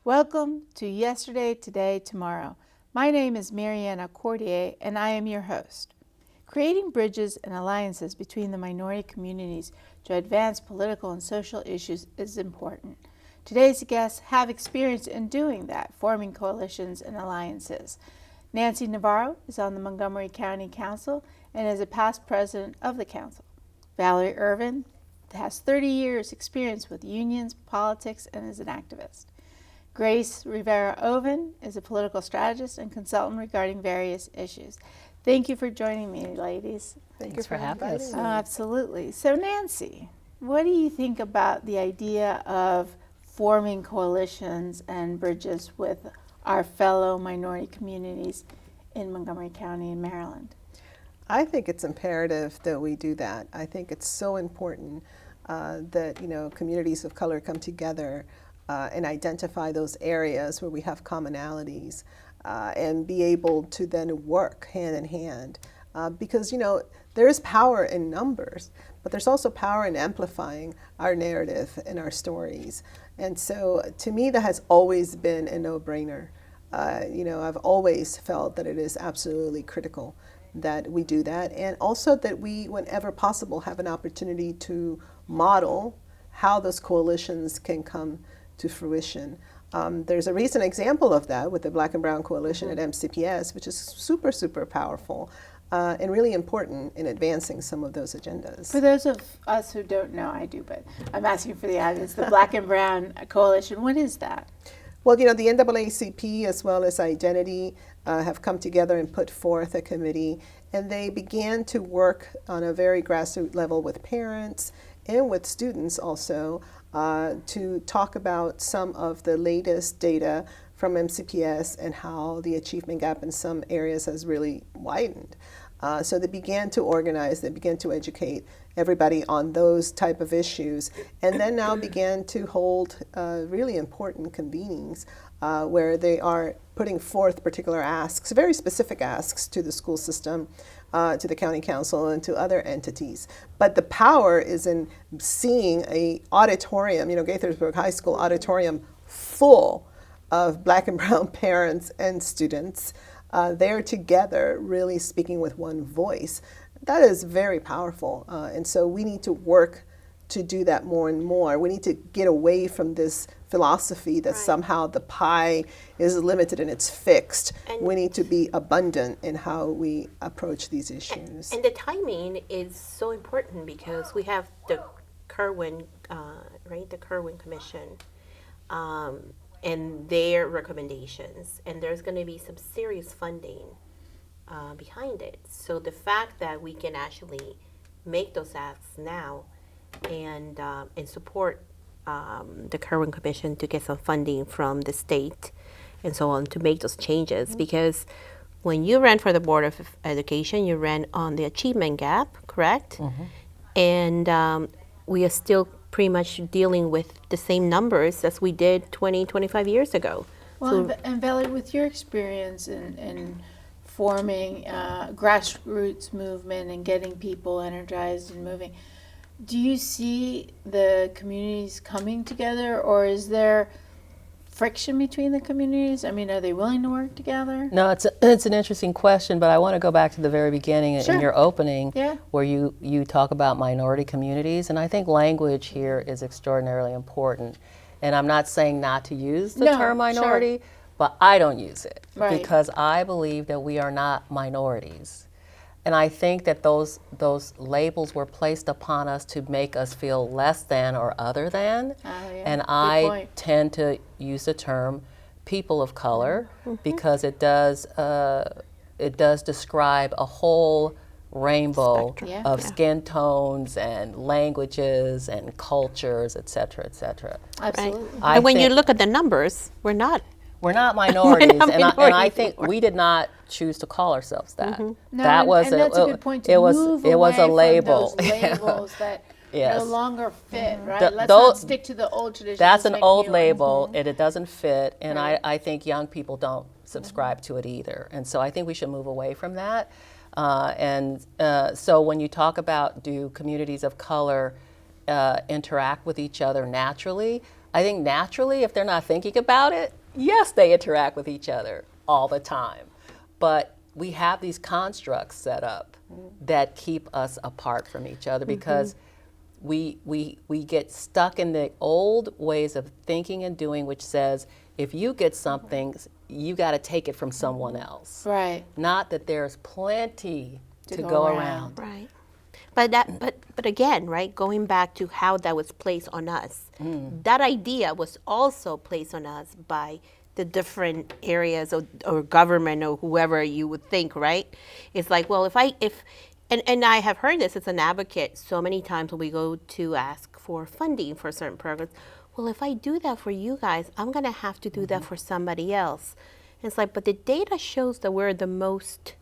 Welcome to Yesterday, Today, Tomorrow. My name is Mariana Cordier, and I am your host. Creating bridges and alliances between the minority communities to advance political and social issues is important. Today's guests have experience in doing that, forming coalitions and alliances. Nancy Navarro is on the Montgomery County Council and is a past president of the council. Valerie Ervin has 30 years experience with unions, politics, and is an activist. Grace Rivera-Oven is a political strategist and consultant regarding various issues. Thank you for joining me, ladies. Thanks for having us. Oh, absolutely. So Nancy, what do you think about the idea of forming coalitions and bridges with our fellow minority communities in Montgomery County and Maryland? I think it's imperative that we do that. I think it's so important that communities of color come together and identify those areas where we have commonalities and be able to then work hand in hand. Because there is power in numbers, but there's also power in amplifying our narrative and our stories. And so to me, that has always been a no-brainer. I've always felt that it is absolutely critical that we do that, and also that we, whenever possible, have an opportunity to model how those coalitions can come to fruition. There's a recent example of that with the Black and Brown Coalition at MCPS, which is super, super powerful and really important in advancing some of those agendas. For those of us who don't know, I do, but I'm asking for the audience, the Black and Brown Coalition, what is that? Well, the NAACP as well as Identity have come together and put forth a committee, and they began to work on a very grassroots level with parents and with students also to talk about some of the latest data from MCPS and how the achievement gap in some areas has really widened. So they began to organize, they began to educate everybody on those type of issues, and then now began to hold really important convenings where they are putting forth particular asks, very specific asks to the school system, to the county council, and to other entities. But the power is in seeing a auditorium, Gaithersburg High School auditorium full of Black and Brown parents and students. They're together really speaking with one voice. That is very powerful. And so we need to work to do that more and more. We need to get away from this philosophy that somehow the pie is limited and it's fixed. And we need to be abundant in how we approach these issues. And the timing is so important because we have the Kerwin, the Kerwin Commission, and their recommendations, and there's going to be some serious funding behind it. So the fact that we can actually make those asks now and support the Kerwin Commission to get some funding from the state and so on to make those changes, because when you ran for the Board of Education, you ran on the achievement gap, correct? And we are still pretty much dealing with the same numbers as we did 20, 25 years ago. Well, and Valerie, with your experience in forming grassroots movement and getting people energized and moving, do you see the communities coming together, or is there friction between the communities? I mean, are they willing to work together? No, it's an interesting question, but I want to go back to the very beginning in your opening, where you talk about minority communities, and I think language here is extraordinarily important. And I'm not saying not to use the term minority, but I don't use it because I believe that we are not minorities. And I think that those labels were placed upon us to make us feel less than or other than. And I tend to use the term people of color because it does describe a whole rainbow of skin tones and languages and cultures, et cetera, et cetera. Absolutely. And when you look at the numbers, we're not minorities, and I think we did not choose to call ourselves that. No, that was and that's a good point. It was a label. From those labels that no longer fit, right? Let's not stick to the old traditions. That's an old label, and it doesn't fit. And I think young people don't subscribe to it either. And so I think we should move away from that. So when you talk about do communities of color interact with each other naturally, I think naturally, if they're not thinking about it, yes, they interact with each other all the time. But we have these constructs set up that keep us apart from each other because we get stuck in the old ways of thinking and doing, which says if you get something, you got to take it from someone else. Right. Not that there's plenty to go around. Right. But again, right, going back to how that was placed on us, that idea was also placed on us by the different areas or government or whoever you would think, right? It's like, well, and I have heard this as an advocate so many times when we go to ask for funding for certain programs. Well, if I do that for you guys, I'm going to have to do that for somebody else. And it's like, but the data shows that we're the most,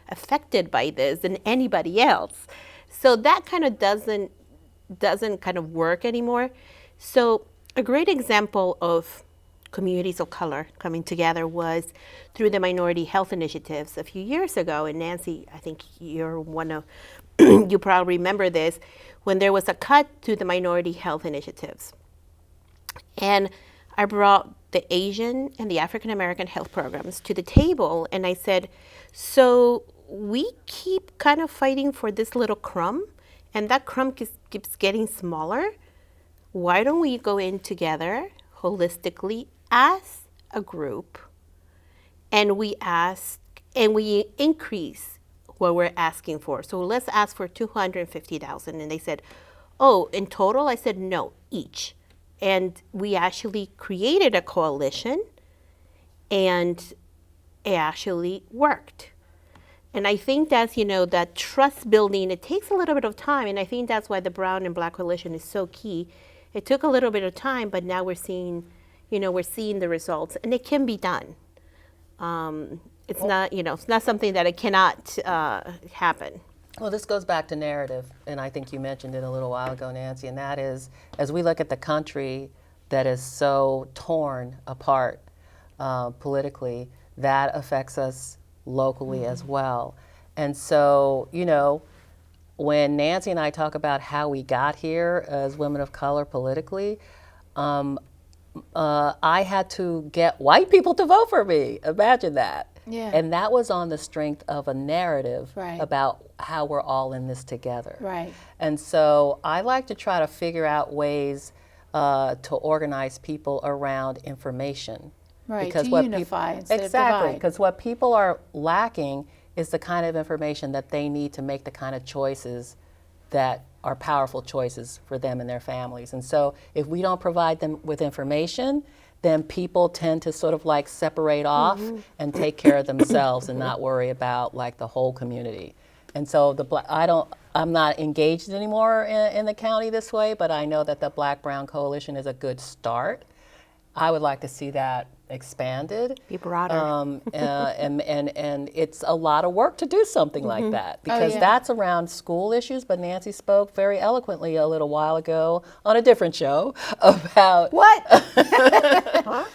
affected by this than anybody else. So that kind of doesn't kind of work anymore. So a great example of communities of color coming together was through the minority health initiatives a few years ago. And Nancy, I think you're one of, you probably remember this, when there was a cut to the minority health initiatives. And I brought the Asian and the African American health programs to the table, and I said, so we keep kind of fighting for this little crumb, and that crumb keeps getting smaller. Why don't we go in together holistically as a group, and we increase what we're asking for? So let's ask for $250,000. And they said, oh, in total? I said, no, each. And we actually created a coalition, and it actually worked. And I think that's, that trust building, it takes a little bit of time. And I think that's why the Brown and Black Coalition is so key. It took a little bit of time, but now we're seeing the results, and it can be done. It's not something that it cannot happen. Well, this goes back to narrative, and I think you mentioned it a little while ago, Nancy, and that is, as we look at the country that is so torn apart politically, that affects us locally as well. And so, when Nancy and I talk about how we got here as women of color politically, I had to get white people to vote for me. Imagine that. Yeah. And that was on the strength of a narrative Right. about how we're all in this together. Right. And so I like to try to figure out ways to organize people around information. Right, to unify instead of exactly, divide. because what people are lacking is the kind of information that they need to make the kind of choices that are powerful choices for them and their families. And so if we don't provide them with information, then people tend to sort of like separate off and take care of themselves and not worry about like the whole community. And so I'm not engaged anymore in the county this way, but I know that the Black-Brown Coalition is a good start. I would like to see that expanded. Be broader. And it's a lot of work to do something like that, because that's around school issues. But Nancy spoke very eloquently a little while ago on a different show about What?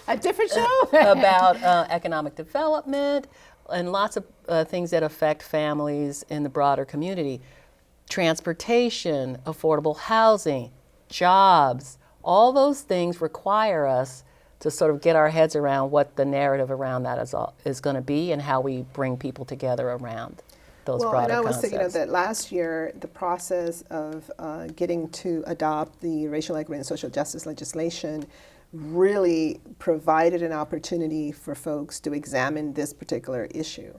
A different show? about economic development and lots of things that affect families in the broader community. Transportation, affordable housing, jobs, all those things require us to sort of get our heads around what the narrative around that is going to be and how we bring people together around those broader concepts. And I was thinking of that last year, the process of getting to adopt the racial equity and social justice legislation really provided an opportunity for folks to examine this particular issue.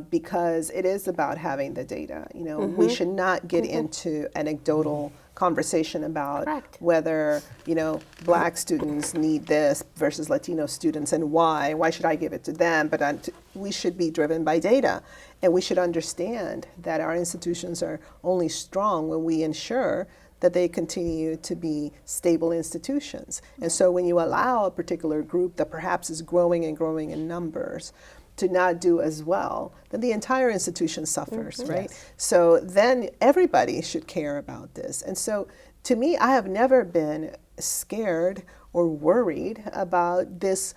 Because it is about having the data. We should not get into anecdotal conversation about Correct. whether, Black students need this versus Latino students and why. Why should I give it to them? But we should be driven by data. And we should understand that our institutions are only strong when we ensure that they continue to be stable institutions. And so when you allow a particular group that perhaps is growing and growing in numbers to not do as well, then the entire institution suffers, right? Yes. So then everybody should care about this. And so to me, I have never been scared or worried about this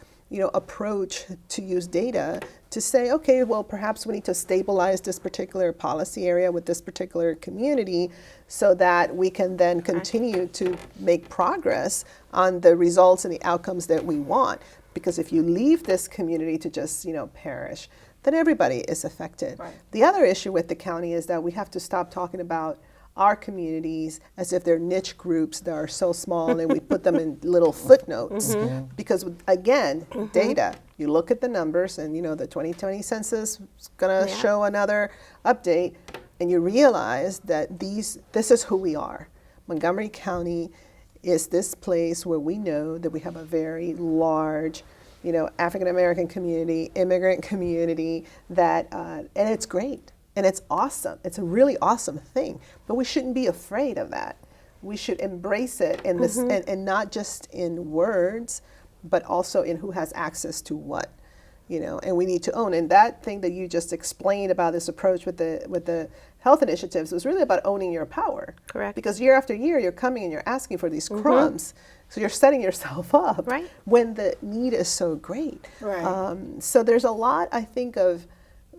approach to use data to say, okay, well, perhaps we need to stabilize this particular policy area with this particular community so that we can then continue to make progress on the results and the outcomes that we want. Because if you leave this community to just, perish, then everybody is affected. Right. The other issue with the county is that we have to stop talking about our communities as if they're niche groups that are so small and we put them in little footnotes. Because again, data, you look at the numbers and the 2020 census is going to show another update and you realize that this is who we are. Montgomery County is this place where we know that we have a very large African American community, immigrant community and it's great. And it's awesome. It's a really awesome thing. But we shouldn't be afraid of that. We should embrace it in this, and not just in words, but also in who has access to what, and we need to own. And that thing that you just explained about this approach with the health initiatives was really about owning your power. Correct. Because year after year, you're coming and you're asking for these crumbs. So you're setting yourself up when the need is so great. Right. So there's a lot, I think, of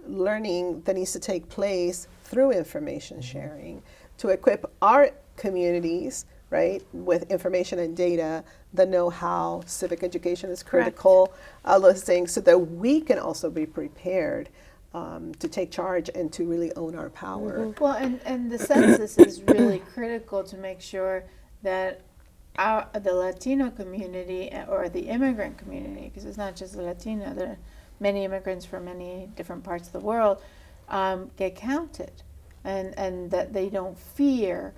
learning that needs to take place through information sharing to equip our communities, right, with information and data, the know-how, civic education is critical, all those things, so that we can also be prepared to take charge and to really own our power. Well, and the census is really critical to make sure that the Latino community or the immigrant community, because it's not just the Latino, there are many immigrants from many different parts of the world, get counted, and that they don't fear,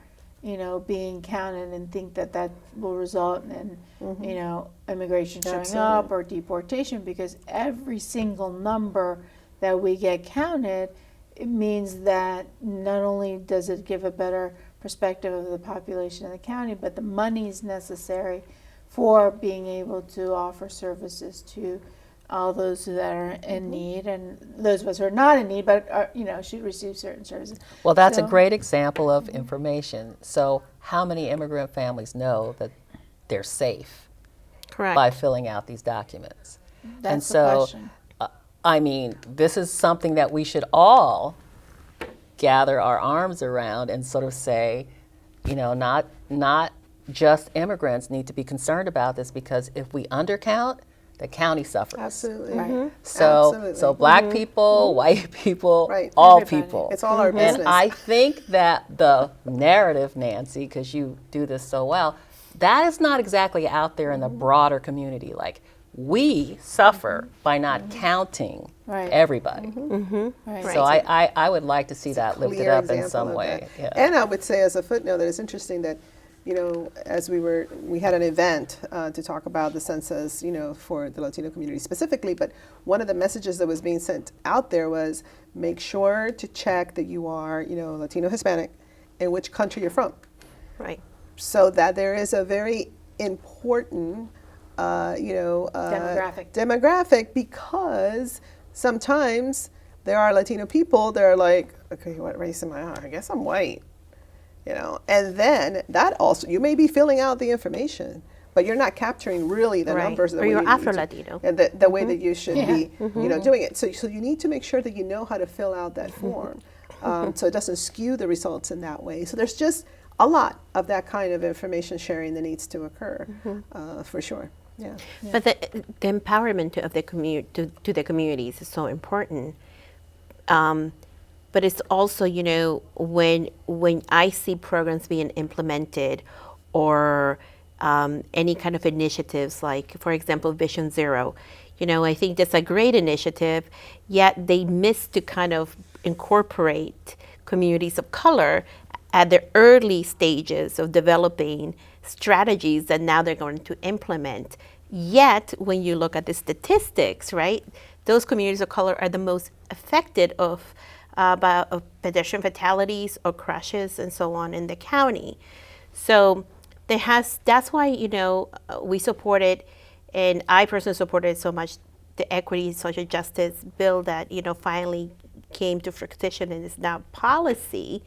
being counted and think that will result in, immigration showing up or deportation, because every single number that we get counted, it means that not only does it give a better perspective of the population of the county, but the money's necessary for being able to offer services to all those that are in need, and those of us who are not in need but are, should receive certain services. Well, that's a great example of information. So how many immigrant families know that they're safe by filling out these documents? That's the question. This is something that we should all gather our arms around and sort of say, not just immigrants need to be concerned about this, because if we undercount, the county suffers. Absolutely. Right. So black people, white people, all Everybody. people. It's all our business. And I think that the narrative, Nancy, because you do this so well, that is not exactly out there in the broader community. Like, we suffer by not counting everybody. So I would like to see that lifted up in some way. Yeah. And I would say, as a footnote, that it's interesting that, as we had an event to talk about the census, for the Latino community specifically, but one of the messages that was being sent out there was, make sure to check that you are, Latino, Hispanic, and which country you're from. Right. So that there is a very important demographic, because sometimes there are Latino people that are like, okay, what race am I? I guess I'm white, and then that also, you may be filling out the information, but you're not capturing really the numbers. Or you're Afro-Latino. And the way that you should be, doing it. So you need to make sure that you know how to fill out that form, so it doesn't skew the results in that way. So there's just a lot of that kind of information sharing that needs to occur, for sure. Yeah. But the empowerment of the to the communities is so important. But it's also, when I see programs being implemented, or any kind of initiatives, like, for example, Vision Zero, I think that's a great initiative, yet they miss to kind of incorporate communities of color at the early stages of developing strategies that now they're going to implement. Yet, when you look at the statistics, right, those communities of color are the most affected of pedestrian fatalities or crashes and so on in the county. So that's why, we supported, and I personally supported so much, the equity social justice bill that, finally came to fruition and is now policy,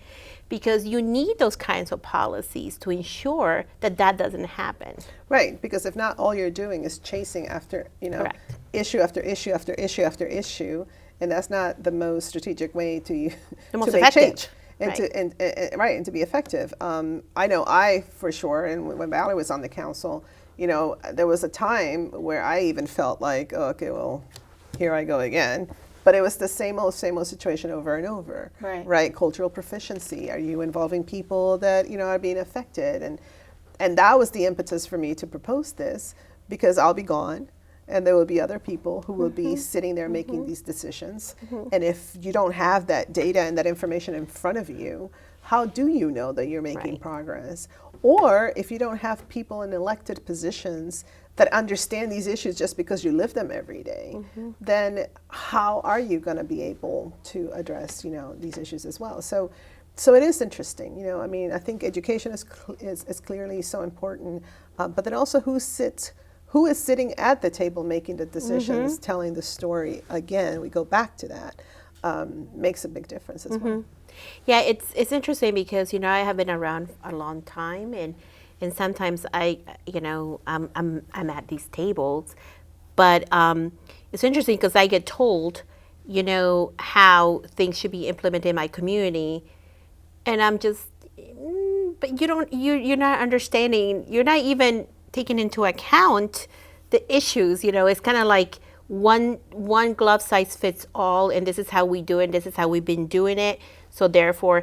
because you need those kinds of policies to ensure that that doesn't happen. Right, because if not, all you're doing is chasing after, Correct. issue after issue after issue after issue, and that's not the most strategic way to most to make effective. change and Right. and to be effective. I know I for sure, and when Valerie was on the council, there was a time where I even felt like, oh, okay, well, here I go again. But it was the same old situation over and over. Right. Cultural proficiency. Are you involving people that, are being affected? And that was the impetus for me to propose this, because I'll be gone and there will be other people who will be sitting there making these decisions. And if you don't have that data and that information in front of you, how do you know that you're making progress? Or if you don't have people in elected positions that understand these issues just because you live them every day, then how are you going to be able to address, these issues as well? So it is interesting, I think education is clearly so important, but then also who is sitting at the table making the decisions, telling the story. Again, we go back to that, makes a big difference as well. Yeah, it's interesting because I have been around a long time, and sometimes I'm at these tables, but it's interesting because I get told, how things should be implemented in my community, and I'm just, but you're not understanding, you're not even taking into account the issues. It's kind of like one glove size fits all, and this is how we do it, this is how we've been doing it, so therefore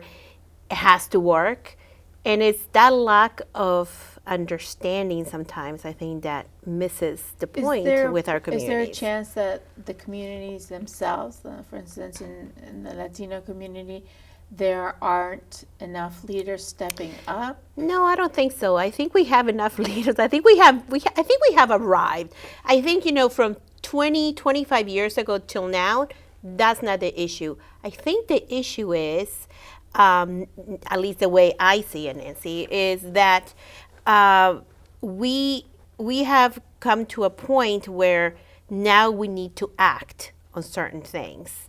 it has to work. And it's that lack of understanding sometimes, I think, that misses the point with our communities. Is there a chance that the communities themselves, for instance, in the Latino community, there aren't enough leaders stepping up? No, I don't think so. I think we have enough leaders. I think we have arrived. I think, from 25 years ago till now, that's not the issue. I think the issue is, at least the way I see it, Nancy, is that we have come to a point where now we need to act on certain things.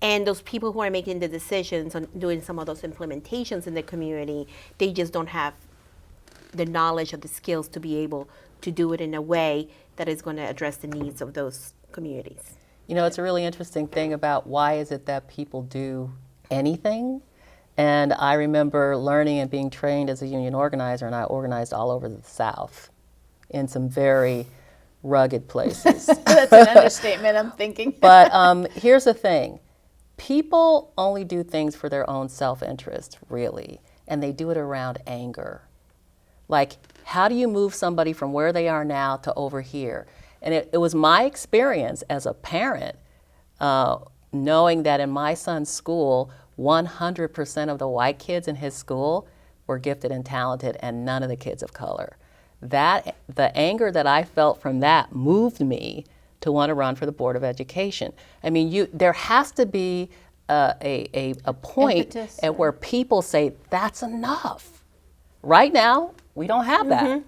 And those people who are making the decisions on doing some of those implementations in the community, they just don't have the knowledge or the skills to be able to do it in a way that is going to address the needs of those communities. It's a really interesting thing about why is it that people do anything. And I remember learning and being trained as a union organizer, and I organized all over the South in some very rugged places. That's an understatement, I'm thinking. But here's the thing. People only do things for their own self-interest, really, and they do it around anger. Like, how do you move somebody from where they are now to over here? And it was my experience as a parent, knowing that in my son's school, 100% of the white kids in his school were gifted and talented, and none of the kids of color. The anger that I felt from that moved me to want to run for the Board of Education. I mean, there has to be a point at where people say, that's enough. Right now, we don't have that.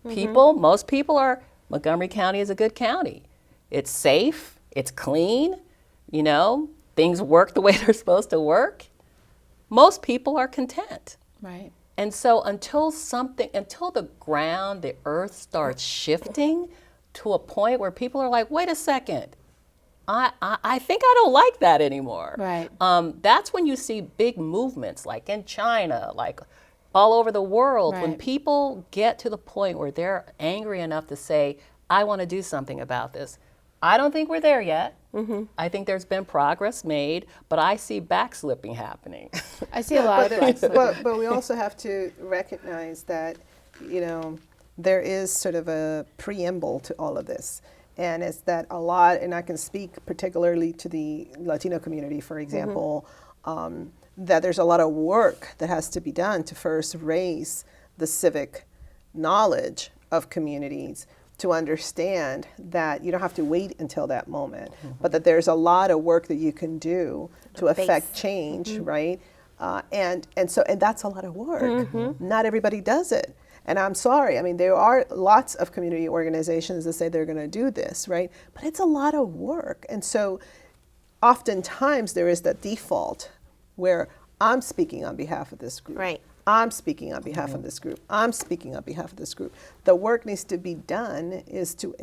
Most people are, Montgomery County is a good county. It's safe, it's clean, things work the way they're supposed to work. Most people are content. Right. And so until the ground, the earth starts shifting to a point where people are like, wait a second, I think I don't like that anymore. Right. That's when you see big movements, like in China, like all over the world, when people get to the point where they're angry enough to say, I want to do something about this. I don't think we're there yet. I think there's been progress made, but I see backslipping happening. I see a lot of backslipping. But we also have to recognize that, there is sort of a preamble to all of this. And it's that a lot, and I can speak particularly to the Latino community, for example, that there's a lot of work that has to be done to first raise the civic knowledge of communities to understand that you don't have to wait until that moment, but that there's a lot of work that you can do to affect change, right? And that's a lot of work. Not everybody does it. And I'm sorry, I mean, there are lots of community organizations that say they're going to do this, right? But it's a lot of work. And so oftentimes there is that default where I'm speaking on behalf of this group. Right. I'm speaking on behalf of this group. I'm speaking on behalf of this group. The work needs to be done is to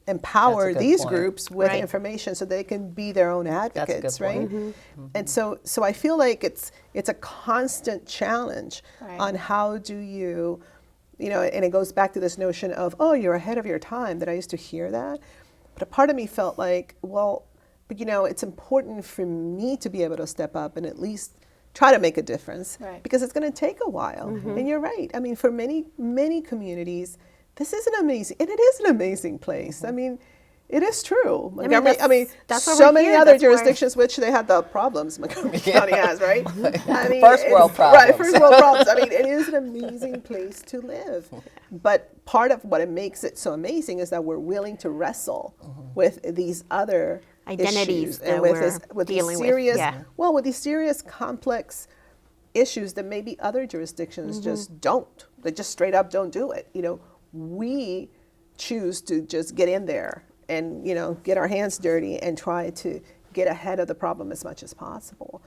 empower these groups with information so they can be their own advocates, right? And so I feel like it's a constant challenge on how do you, and it goes back to this notion of, oh, you're ahead of your time, that I used to hear that. But a part of me felt like, well, but it's important for me to be able to step up and at least try to make a difference, because it's going to take a while. And you're right. I mean, for many, many communities, this is an amazing, and it is an amazing place. I mean, it is true. Montgomery, that's so many other jurisdictions which they had the problems Montgomery County has, right? I mean, first world problems. Right, first world problems. I mean, it is an amazing place to live. But part of what it makes it so amazing is that we're willing to wrestle with these other identities issues, that and with these dealing serious, with. with these serious, complex issues that maybe other jurisdictions just don't. They just straight up don't do it. We choose to just get in there and get our hands dirty and try to get ahead of the problem as much as possible.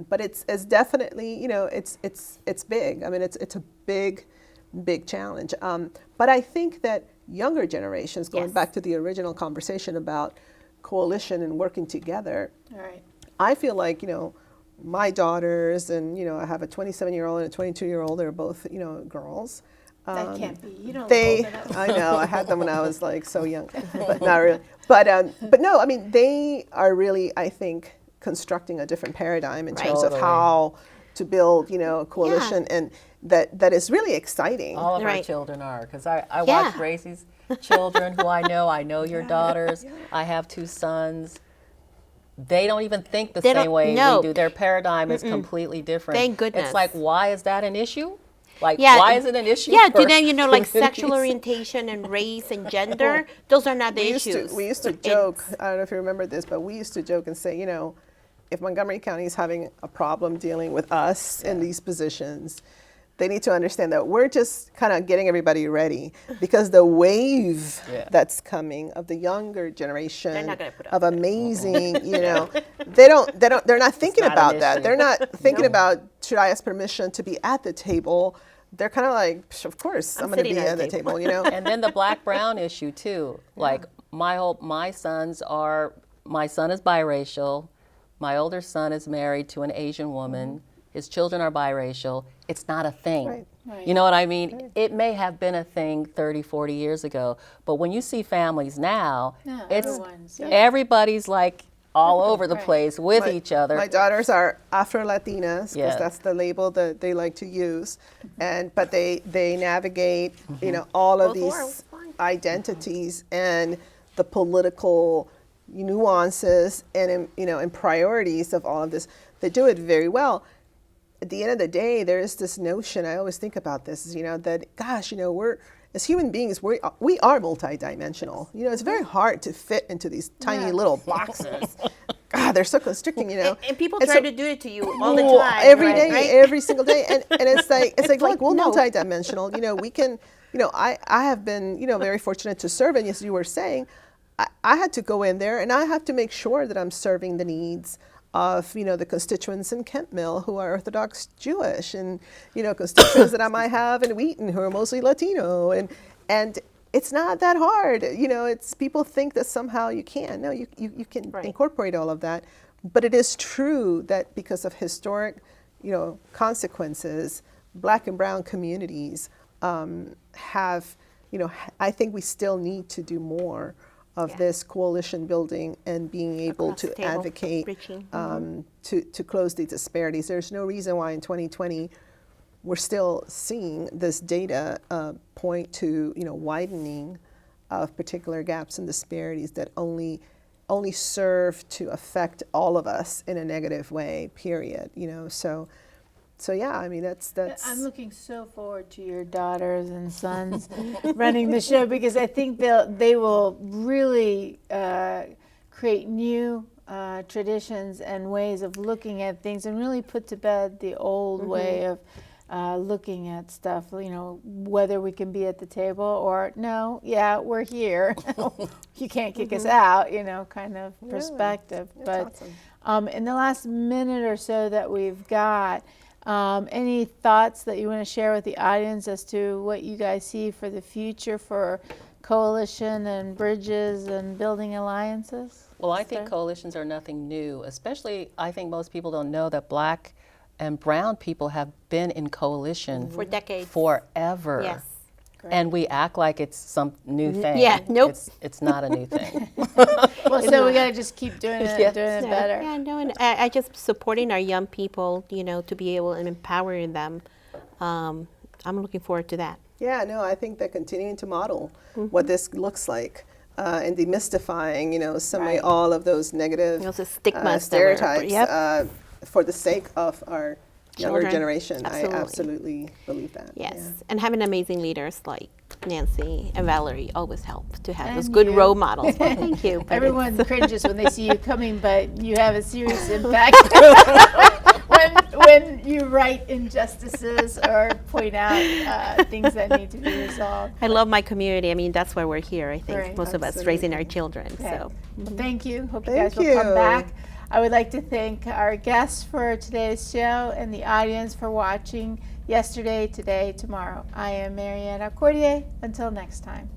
But it's definitely it's big. I mean, it's a big challenge. But I think that younger generations, going back to the original conversation about coalition and working together, I feel like my daughters, and I have a 27-year-old and a 22-year-old. They're both girls. That can't be. You don't They, look old enough. I know, I had them when I was like so young, but not really. But no, I mean, they are really, I think, constructing a different paradigm in terms of how to build, a coalition, and that is really exciting. All of our children are, because I watch Gracie's children, who I know your daughters. I have 2 sons. They don't even think the same way we do. Their paradigm is completely different. Thank goodness. It's like, why is that an issue? Like, why is it an issue? Yeah, to them, like sexual orientation and race and gender, those are not the issues. We used to joke, I don't know if you remember this, but we used to joke and say, if Montgomery County is having a problem dealing with us in these positions, they need to understand that we're just kind of getting everybody ready, because the wave that's coming of the younger generation of amazing, they're not thinking about that. They're not thinking about, should I ask permission to be at the table? They're kind of like, of course, I'm going to be at the table, And then the black-brown issue too. Like my son is biracial. My older son is married to an Asian woman. His children are biracial. It's not a thing. You know what I mean? It may have been a thing 30, 40 years ago, but when you see families now, everybody's like all over the place with each other. My daughters are Afro-Latinas, because that's the label that they like to use, but they navigate all of these identities and the political nuances and priorities of all of this. They do it very well. At the end of the day, there is this notion, I always think about this, that, gosh, we're, as human beings, we are multidimensional. It's very hard to fit into these tiny little boxes. God, they're so constricting, And people try to do it to you all the time. Every day, every single day. And it's like, look, we're multidimensional. We can, I have been, very fortunate to serve. And as you were saying, I had to go in there and I have to make sure that I'm serving the needs of the constituents in Kent Mill who are Orthodox Jewish, and constituents that I might have in Wheaton who are mostly Latino, and it's not that hard. It's people think that somehow you can. No, you can incorporate all of that, but it is true that because of historic consequences, Black and brown communities have I think we still need to do more of this coalition building and being able to advocate to close these disparities. There's no reason why in 2020 we're still seeing this data point to widening of particular gaps and disparities that only serve to affect all of us in a negative way. Period. So yeah, I mean that's. I'm looking so forward to your daughters and sons running the show, because I think they will really create new traditions and ways of looking at things, and really put to bed the old way looking at stuff, whether we can be at the table or no, yeah, we're here. You can't kick us out, kind of perspective. But awesome. In the last minute or so that we've got, any thoughts that you want to share with the audience as to what you guys see for the future for coalition and bridges and building alliances? Well, I think coalitions are nothing new, especially I think most people don't know that Black and brown people have been in coalition for decades, forever. Yes. Great. And we act like it's some new thing. Yeah, nope. It's not a new thing. Well, so we got to just keep doing it, doing it better. Yeah, no, and I just supporting our young people, to be able and empowering them. I'm looking forward to that. Yeah, no, I think that continuing to model what this looks like and demystifying, all of those negative stigmas, stereotypes for the sake of our younger Children. generation. Absolutely. I absolutely believe that. Yes, Yeah. and having amazing leaders like Nancy and Valerie always help to have And those good you. role models. Well, thank you. but Everyone cringes when they see you coming, but you have a serious impact when you write injustices or point out things that need to be resolved. I love my community. I mean, that's why we're here. I think Right. most of us raising our children. Okay. So Well, thank you. Hope you Thank guys will come you. back. I would like to thank our guests for today's show and the audience for watching Yesterday, Today, Tomorrow. I am Mariana Cordier. Until next time.